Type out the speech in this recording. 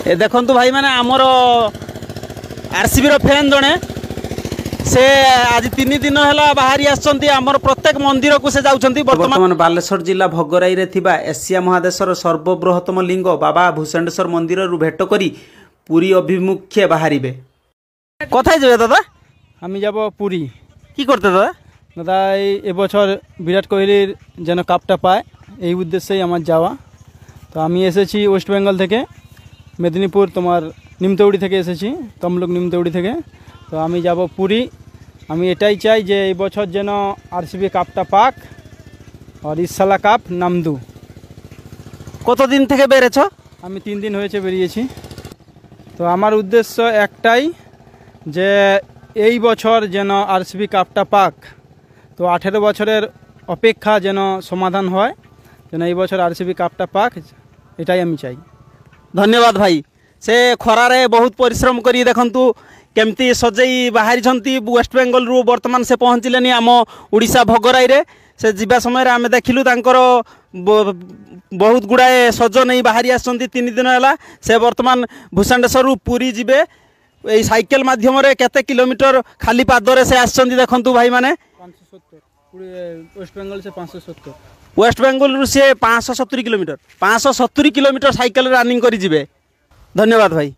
ए देखंतु भाई माने आमर आरसीबी रो फैन जणे से आज 3 दिन है बाहरी आमर प्रत्येक मंदिर को से जाउछंती। वर्तमान बालेश्वर जिला भगराई रे थिबा एशिया महादेशर सर्वबृहत्तम लिंग बाबा भूषणेश्वर मंदिर रु भेट करी पुरी अभिमुखे बाहरिबे। कथाय जाबे दादा? आमी যাব पुरी। কি করতে দাদা? দাদা এই বছর বিরাট কোহলির যেন কাপটা পায় এই উদ্দেশ্যেই আমার যাওয়া। তো আমি এসেছি ওয়েস্ট বেঙ্গল থেকে, মেদিনীপুর তোমার নিমতৌড়ি থেকে এসেছি, তমলুক নিমতৌড়ি থেকে। তো আমি যাব পুরী। আমি এটাই চাই যে এই বছর যেন আরসিবি কাপটা পাক আর ইসালা কাপ নামদু। কতদিন থেকে বেরেছ? আমি 3 দিন হয়েছে বেরিয়েছি। তো আমার উদ্দেশ্য একটাই যে এই বছর যেন আরসিবি কাপটা পাক। তো 18 বছরের অপেক্ষা যেন সমাধান হয়, যেন এই বছর আরসিবি কাপটা পাক, এটাই আমি চাই। ধন্যবাদ ভাই। সে খরারে বহুত পরিশ্রম করি দেখন্তু কেমতি সজাই বাহারি ওয়েস্ট বেঙ্গল রু বর্তমান সে পৌঁছলেনি আম ওড়িশা ভগরাই রে। সে যা সময় আমি দেখিলু তাঙ্কর বহুত গুড়াଏ সজ নেই বাহারি আসছেন। 3 দিন হল সে বর্তমান ভূষণেশ্বর পুরী যাবে এই সাইকেল মাধ্যমে কেতে কিলোমিটার খালি পাদরে সে আসছেন দেখন্তু ভাই মানে 570 ওয়েস্ট বেঙ্গল সে 570 ওয়েস্ট বেঙ্গল রু সে 570 কিলোমিটার সাইকেল রানিং করে যাবে। ধন্যবাদ ভাই।